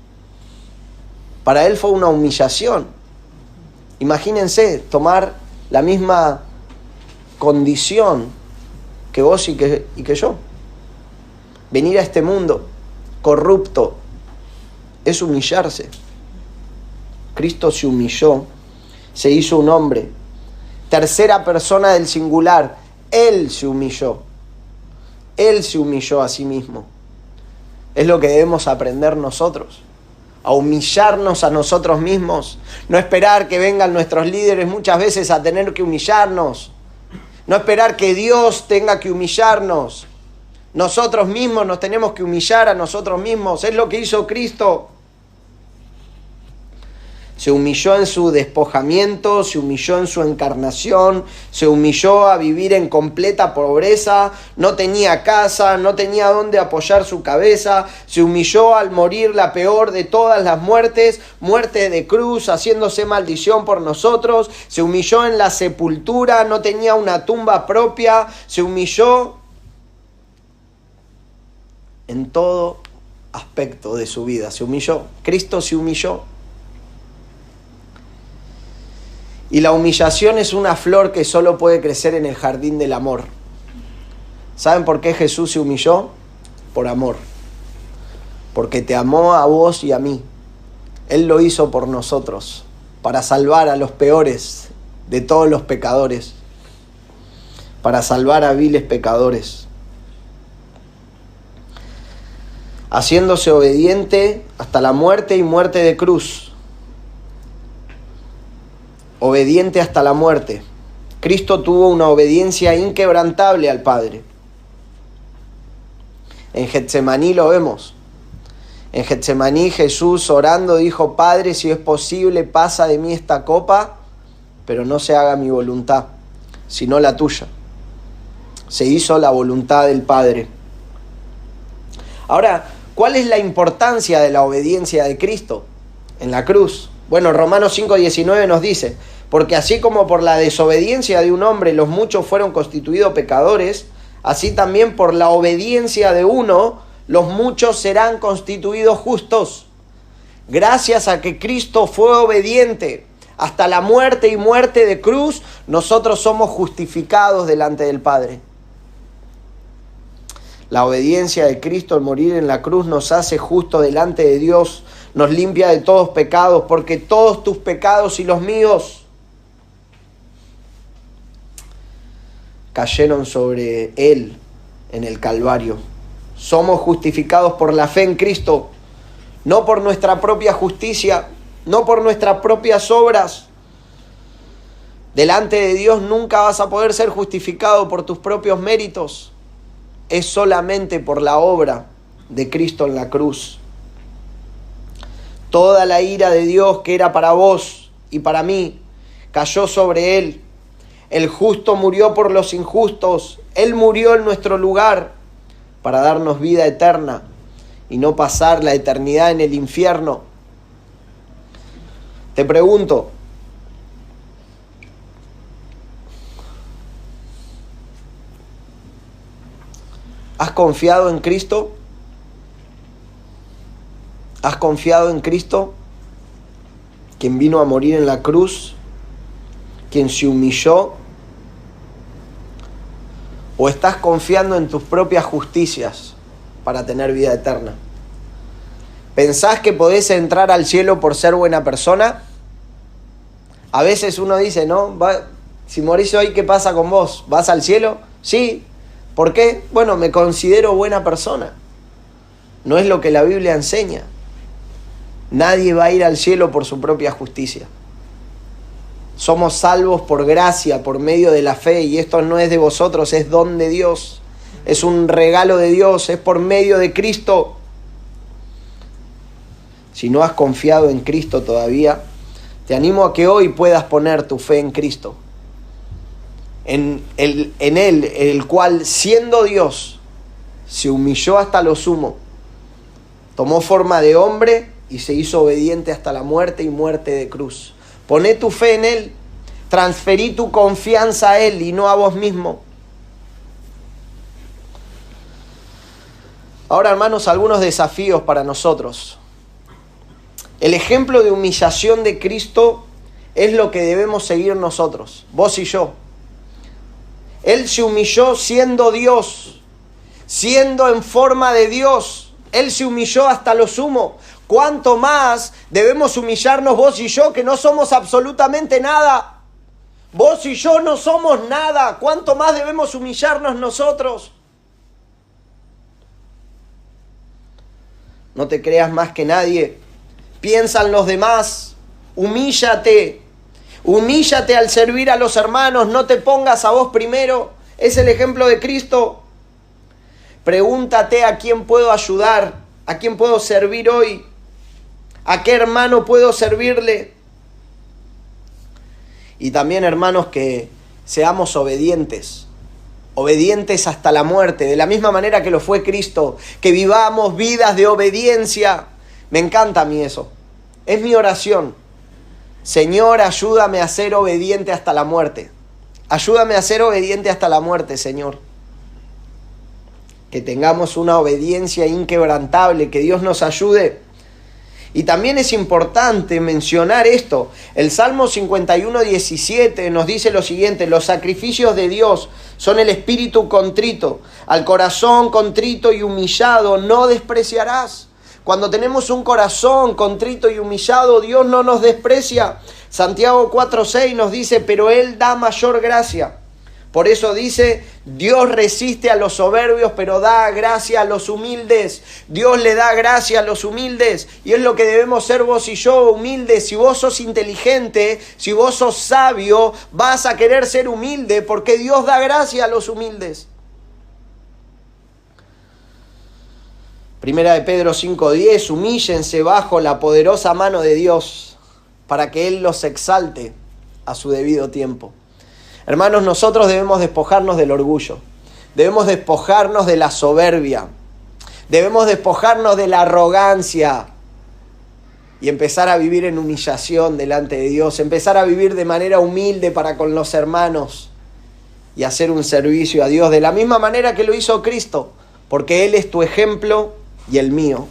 Para Él fue una humillación. Imagínense tomar la misma condición que vos y que yo. Venir a este mundo corrupto es humillarse. Cristo se humilló, se hizo un hombre. Tercera persona del singular, Él se humilló. Él se humilló a sí mismo. Es lo que debemos aprender nosotros, a humillarnos a nosotros mismos, no esperar que vengan nuestros líderes muchas veces a tener que humillarnos, no esperar que Dios tenga que humillarnos. Nosotros mismos nos tenemos que humillar a nosotros mismos. Es lo que hizo Cristo. Se humilló en su despojamiento, se humilló en su encarnación, se humilló a vivir en completa pobreza, no tenía casa, no tenía dónde apoyar su cabeza, se humilló al morir la peor de todas las muertes, muerte de cruz, haciéndose maldición por nosotros, se humilló en la sepultura, no tenía una tumba propia, se humilló en todo aspecto de su vida, se humilló. Cristo se humilló. Y la humillación es una flor que solo puede crecer en el jardín del amor. ¿Saben por qué Jesús se humilló? Por amor. Porque te amó a vos y a mí. Él lo hizo por nosotros, para salvar a los peores de todos los pecadores, para salvar a viles pecadores. Haciéndose obediente hasta la muerte y muerte de cruz. Obediente hasta la muerte. Cristo tuvo una obediencia inquebrantable al Padre. En Getsemaní lo vemos. En Getsemaní Jesús orando dijo: Padre, si es posible, pasa de mí esta copa, pero no se haga mi voluntad, sino la tuya. Se hizo la voluntad del Padre. Ahora, ¿cuál es la importancia de la obediencia de Cristo en la cruz? Bueno, Romanos 5:19 nos dice: porque así como por la desobediencia de un hombre los muchos fueron constituidos pecadores, así también por la obediencia de uno los muchos serán constituidos justos. Gracias a que Cristo fue obediente hasta la muerte y muerte de cruz, nosotros somos justificados delante del Padre. La obediencia de Cristo al morir en la cruz nos hace justos delante de Dios, nos limpia de todos pecados, porque todos tus pecados y los míos cayeron sobre Él en el Calvario. Somos justificados por la fe en Cristo, no por nuestra propia justicia, no por nuestras propias obras. Delante de Dios nunca vas a poder ser justificado por tus propios méritos. Es solamente por la obra de Cristo en la cruz. Toda la ira de Dios que era para vos y para mí cayó sobre Él. El justo murió por los injustos. Él murió en nuestro lugar para darnos vida eterna y no pasar la eternidad en el infierno. Te pregunto, ¿has confiado en Cristo? ¿Has confiado en Cristo, quien vino a morir en la cruz, quien se humilló? ¿O estás confiando en tus propias justicias para tener vida eterna? ¿Pensás que podés entrar al cielo por ser buena persona? A veces uno dice, ¿no? Si morís hoy, ¿qué pasa con vos? ¿Vas al cielo? Sí. ¿Por qué? Bueno, me considero buena persona. No es lo que la Biblia enseña. Nadie va a ir al cielo por su propia justicia. Somos salvos por gracia, por medio de la fe, y esto no es de vosotros, es don de Dios. Es un regalo de Dios, es por medio de Cristo. Si no has confiado en Cristo todavía, te animo a que hoy puedas poner tu fe en Cristo. En Él, el cual, siendo Dios, se humilló hasta lo sumo, tomó forma de hombre y se hizo obediente hasta la muerte y muerte de cruz. Poné tu fe en Él, transferí tu confianza a Él y no a vos mismo. Ahora, hermanos, algunos desafíos para nosotros. El ejemplo de humillación de Cristo es lo que debemos seguir nosotros, vos y yo. Él se humilló siendo Dios, siendo en forma de Dios, Él se humilló hasta lo sumo. ¿Cuánto más debemos humillarnos vos y yo, que no somos absolutamente nada? Vos y yo no somos nada. ¿Cuánto más debemos humillarnos nosotros? No te creas más que nadie. Piensa en los demás. Humíllate. Humíllate al servir a los hermanos. No te pongas a vos primero. Es el ejemplo de Cristo. Pregúntate a quién puedo ayudar, a quién puedo servir hoy, a qué hermano puedo servirle. Y también, hermanos, que seamos obedientes. Obedientes hasta la muerte, de la misma manera que lo fue Cristo, que vivamos vidas de obediencia. Me encanta a mí eso, es mi oración. Señor, ayúdame a ser obediente hasta la muerte. Ayúdame a ser obediente hasta la muerte, Señor. Que tengamos una obediencia inquebrantable, que Dios nos ayude. Y también es importante mencionar esto. El Salmo 51:17 nos dice lo siguiente: los sacrificios de Dios son el espíritu contrito. Al corazón contrito y humillado no despreciarás. Cuando tenemos un corazón contrito y humillado, Dios no nos desprecia. Santiago 4:6 nos dice: pero Él da mayor gracia. Por eso dice: Dios resiste a los soberbios, pero da gracia a los humildes. Dios le da gracia a los humildes. Y es lo que debemos ser vos y yo, humildes. Si vos sos inteligente, si vos sos sabio, vas a querer ser humilde, porque Dios da gracia a los humildes. Primera de Pedro 5:10: humíllense bajo la poderosa mano de Dios, para que Él los exalte a su debido tiempo. Hermanos, nosotros debemos despojarnos del orgullo, debemos despojarnos de la soberbia, debemos despojarnos de la arrogancia y empezar a vivir en humillación delante de Dios, empezar a vivir de manera humilde para con los hermanos y hacer un servicio a Dios de la misma manera que lo hizo Cristo, porque Él es tu ejemplo y el mío.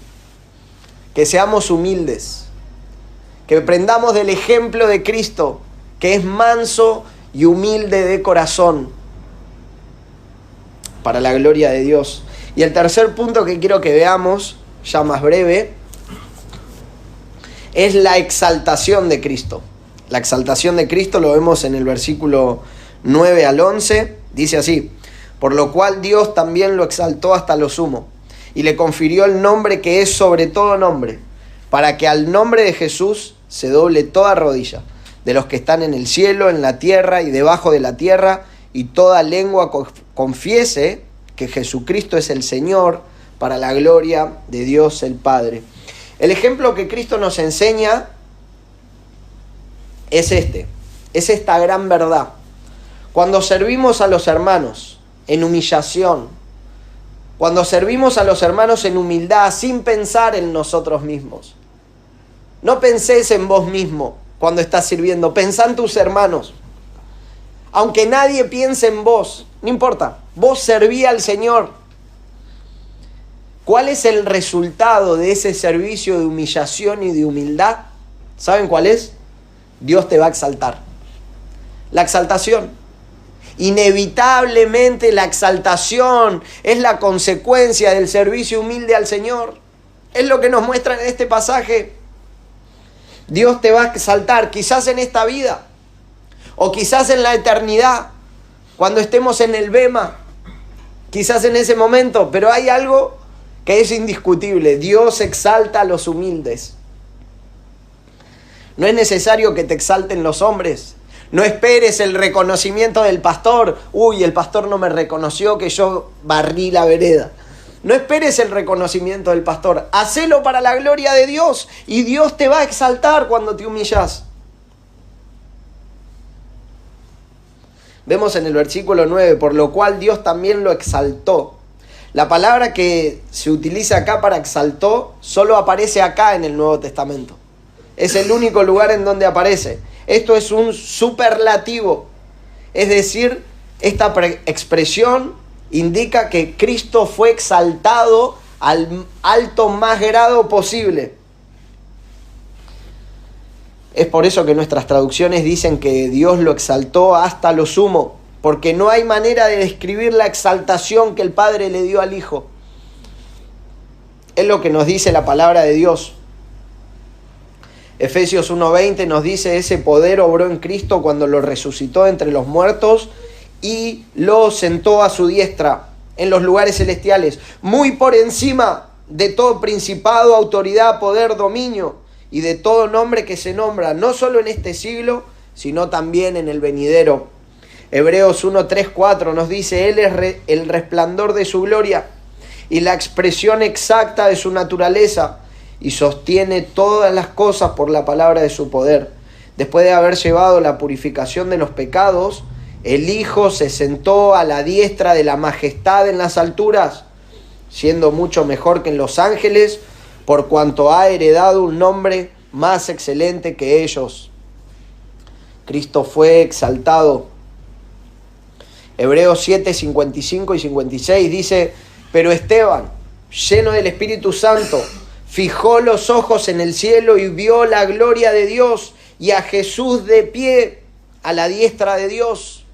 Que seamos humildes, que aprendamos del ejemplo de Cristo, que es manso y humilde de corazón, para la gloria de Dios. Y el tercer punto que quiero que veamos, ya más breve, es la exaltación de Cristo. La exaltación de Cristo lo vemos en el versículo 9 al 11, dice así: por lo cual Dios también lo exaltó hasta lo sumo, y le confirió el nombre que es sobre todo nombre, para que al nombre de Jesús se doble toda rodilla, de los que están en el cielo, en la tierra y debajo de la tierra, y toda lengua confiese que Jesucristo es el Señor, para la gloria de Dios el Padre. El ejemplo que Cristo nos enseña es esta gran verdad. Cuando servimos a los hermanos en humillación, cuando servimos a los hermanos en humildad, sin pensar en nosotros mismos. No pensés en vos mismo cuando estás sirviendo, pensá en tus hermanos. Aunque nadie piense en vos, no importa, vos serví al Señor. ¿Cuál es el resultado de ese servicio de humillación y de humildad? ¿Saben cuál es? Dios te va a exaltar. La exaltación. Inevitablemente la exaltación es la consecuencia del servicio humilde al Señor. Es lo que nos muestra en este pasaje. Dios te va a exaltar, quizás en esta vida, o quizás en la eternidad, cuando estemos en el bema, quizás en ese momento, pero hay algo que es indiscutible: Dios exalta a los humildes. No es necesario que te exalten los hombres. No esperes el reconocimiento del pastor. Uy, el pastor no me reconoció que yo barrí la vereda. No esperes el reconocimiento del pastor. Hacelo para la gloria de Dios y Dios te va a exaltar cuando te humillas. Vemos en el versículo 9: por lo cual Dios también lo exaltó. La palabra que se utiliza acá para exaltó solo aparece acá en el Nuevo Testamento. Es el único lugar en donde aparece. Esto es un superlativo. Es decir, esta expresión indica que Cristo fue exaltado al alto más grado posible. Es por eso que nuestras traducciones dicen que Dios lo exaltó hasta lo sumo. porque no hay manera de describir la exaltación que el Padre le dio al Hijo. Es lo que nos dice la palabra de Dios. Efesios 1:20 nos dice: ese poder obró en Cristo cuando lo resucitó entre los muertos y lo sentó a su diestra en los lugares celestiales, muy por encima de todo principado, autoridad, poder, dominio y de todo nombre que se nombra, no solo en este siglo, sino también en el venidero. Hebreos 1:3-4 nos dice: Él es el resplandor de su gloria y la expresión exacta de su naturaleza, y sostiene todas las cosas por la palabra de su poder. Después de haber llevado la purificación de los pecados, el Hijo se sentó a la diestra de la majestad en las alturas, siendo mucho mejor que en los ángeles, por cuanto ha heredado un nombre más excelente que ellos. Cristo fue exaltado. Hebreos 7:55 y 56 dice: pero Esteban, lleno del Espíritu Santo, fijó los ojos en el cielo y vio la gloria de Dios y a Jesús de pie a la diestra de Dios.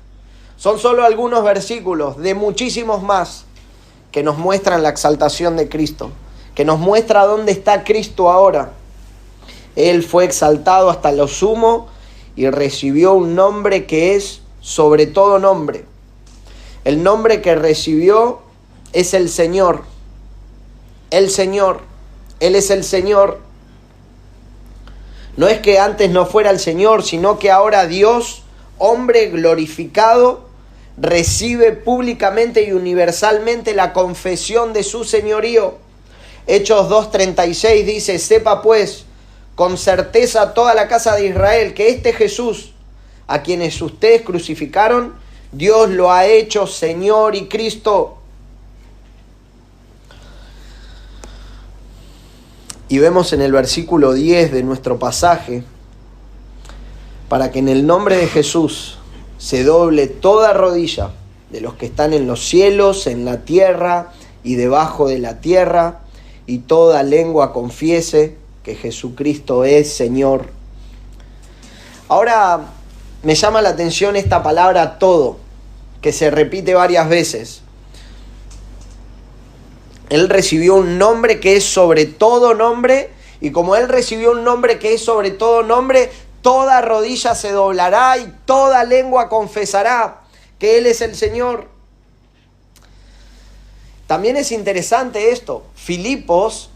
Son solo algunos versículos de muchísimos más que nos muestran la exaltación de Cristo, que nos muestra dónde está Cristo ahora. Él fue exaltado hasta lo sumo y recibió un nombre que es sobre todo nombre. El nombre que recibió es el Señor. El Señor. Él es el Señor. No es que antes no fuera el Señor, sino que ahora Dios, hombre glorificado, recibe públicamente y universalmente la confesión de su señorío. Hechos 2:36 dice: sepa pues con certeza toda la casa de Israel que este Jesús, a quienes ustedes crucificaron, Dios lo ha hecho Señor y Cristo. Y vemos en el versículo 10 de nuestro pasaje: para que en el nombre de Jesús se doble toda rodilla de los que están en los cielos, en la tierra y debajo de la tierra, y toda lengua confiese que Jesucristo es Señor. Ahora me llama la atención esta palabra todo, que se repite varias veces. Él recibió un nombre que es sobre todo nombre, y como Él recibió un nombre que es sobre todo nombre, toda rodilla se doblará y toda lengua confesará que Él es el Señor. También es interesante esto. Filipos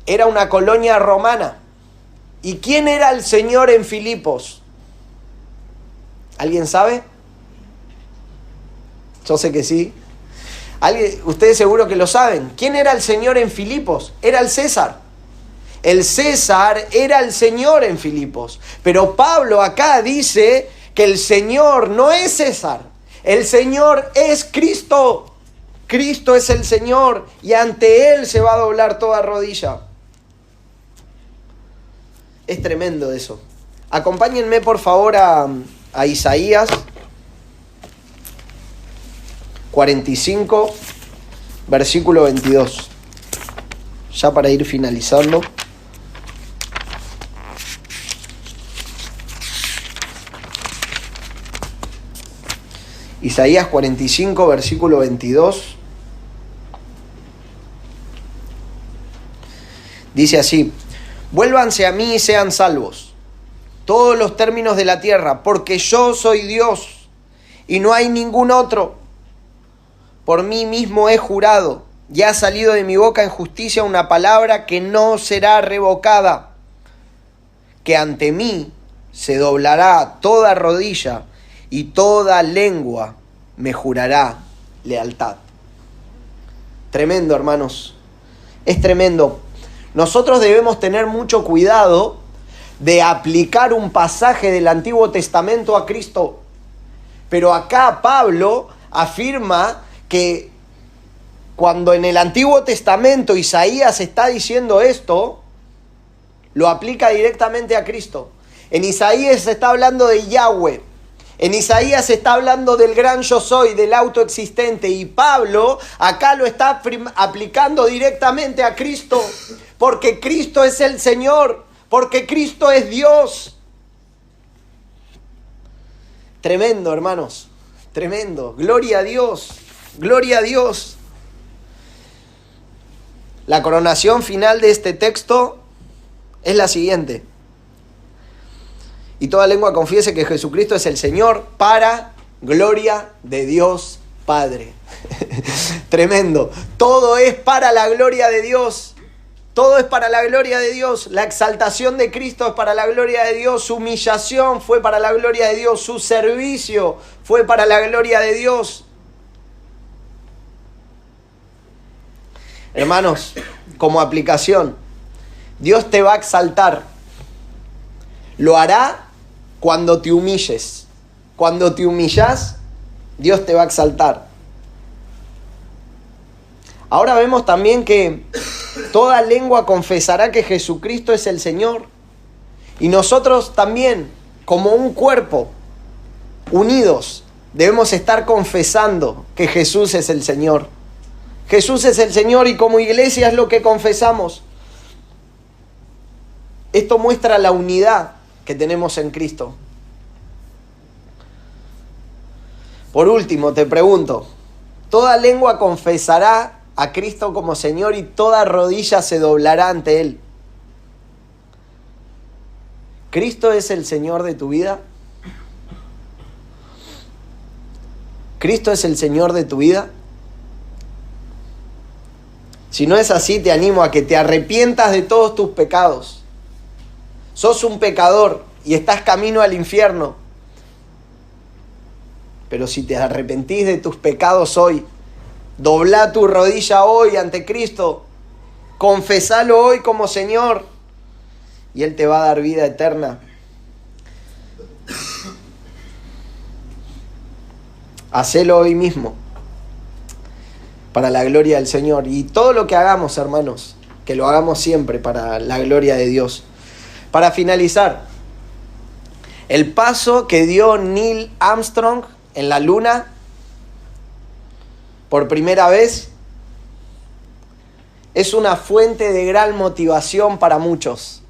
era una colonia romana. ¿Y quién era el Señor en Filipos? ¿Alguien sabe? Yo sé que sí. Ustedes seguro que lo saben. ¿Quién era el Señor en Filipos? Era el César. El César era el Señor en Filipos. Pero Pablo acá dice que el Señor no es César. El Señor es Cristo. Cristo es el Señor y ante Él se va a doblar toda rodilla. Es tremendo eso. Acompáñenme por favor a Isaías 45, versículo 22. Ya para ir finalizando. Isaías 45, versículo 22. Dice así: vuélvanse a mí y sean salvos todos los términos de la tierra, porque yo soy Dios y no hay ningún otro. Por mí mismo he jurado, y ha salido de mi boca en justicia una palabra que no será revocada, que ante mí se doblará toda rodilla y toda lengua me jurará lealtad. Tremendo, hermanos. Es tremendo. Nosotros debemos tener mucho cuidado de aplicar un pasaje del Antiguo Testamento a Cristo. Pero acá Pablo afirma que cuando en el Antiguo Testamento Isaías está diciendo esto, lo aplica directamente a Cristo. En Isaías se está hablando de Yahweh. En Isaías se está hablando del gran yo soy, del autoexistente. Y Pablo acá lo está aplicando directamente a Cristo. Porque Cristo es el Señor. Porque Cristo es Dios. Tremendo, hermanos, tremendo. Gloria a Dios, gloria a Dios. La coronación final de este texto es la siguiente. Y toda lengua confiese que Jesucristo es el Señor para gloria de Dios Padre. Tremendo. Todo es para la gloria de Dios. Todo es para la gloria de Dios. La exaltación de Cristo es para la gloria de Dios. Su humillación fue para la gloria de Dios. Su servicio fue para la gloria de Dios. Hermanos, como aplicación, Dios te va a exaltar. Lo hará cuando te humilles. Cuando te humillas, Dios te va a exaltar. Ahora vemos también que toda lengua confesará que Jesucristo es el Señor. Y nosotros también, como un cuerpo, unidos, debemos estar confesando que Jesús es el Señor. Jesús es el Señor y como iglesia es lo que confesamos. Esto muestra la unidad que tenemos en Cristo. Por último, te pregunto, ¿toda lengua confesará a Cristo como Señor y toda rodilla se doblará ante Él? ¿Cristo es el Señor de tu vida? ¿Cristo es el Señor de tu vida? Si no es así, te animo a que te arrepientas de todos tus pecados. Sos un pecador y estás camino al infierno. Pero si te arrepentís de tus pecados hoy, doblá tu rodilla hoy ante Cristo, confesalo hoy como Señor y Él te va a dar vida eterna. Hacelo hoy mismo para la gloria del Señor. Y todo lo que hagamos, hermanos, que lo hagamos siempre para la gloria de Dios. Para finalizar, el paso que dio Neil Armstrong en la luna por primera vez es una fuente de gran motivación para muchos.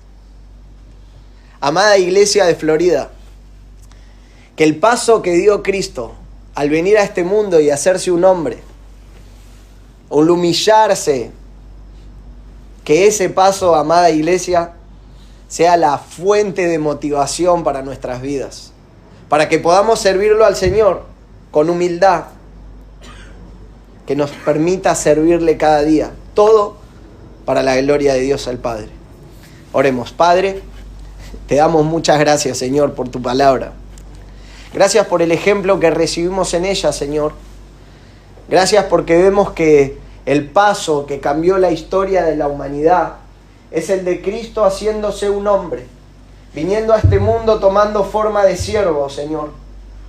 Amada iglesia de Florida, que el paso que dio Cristo al venir a este mundo y hacerse un hombre, al humillarse, que ese paso, amada iglesia, sea la fuente de motivación para nuestras vidas, para que podamos servirlo al Señor con humildad, que nos permita servirle cada día, todo para la gloria de Dios al Padre. Oremos. Padre, te damos muchas gracias, Señor, por tu palabra. Gracias por el ejemplo que recibimos en ella, Señor. Gracias porque vemos que el paso que cambió la historia de la humanidad es el de Cristo haciéndose un hombre, viniendo a este mundo tomando forma de siervo, Señor,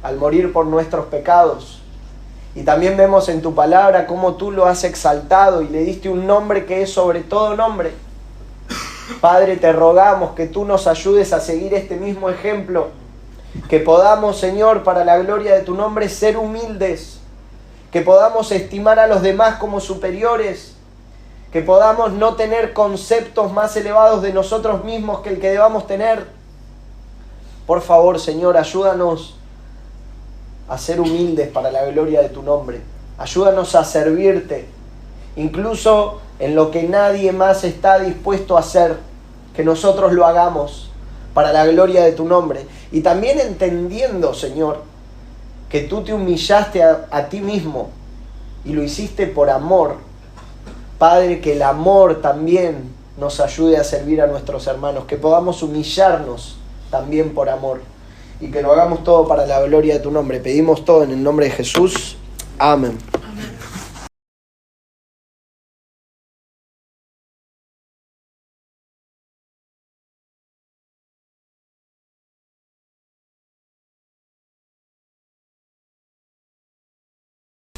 al morir por nuestros pecados. Y también vemos en tu palabra cómo tú lo has exaltado y le diste un nombre que es sobre todo nombre. Padre, te rogamos que tú nos ayudes a seguir este mismo ejemplo, que podamos, Señor, para la gloria de tu nombre, ser humildes, que podamos estimar a los demás como superiores, que podamos no tener conceptos más elevados de nosotros mismos que el que debamos tener. Por favor, Señor, ayúdanos a ser humildes para la gloria de tu nombre. Ayúdanos a servirte, incluso en lo que nadie más está dispuesto a hacer, que nosotros lo hagamos para la gloria de tu nombre. Y también entendiendo, Señor, que tú te humillaste a ti mismo y lo hiciste por amor. Padre, que el amor también nos ayude a servir a nuestros hermanos, que podamos humillarnos también por amor y que lo hagamos todo para la gloria de tu nombre. Pedimos todo en el nombre de Jesús. Amén.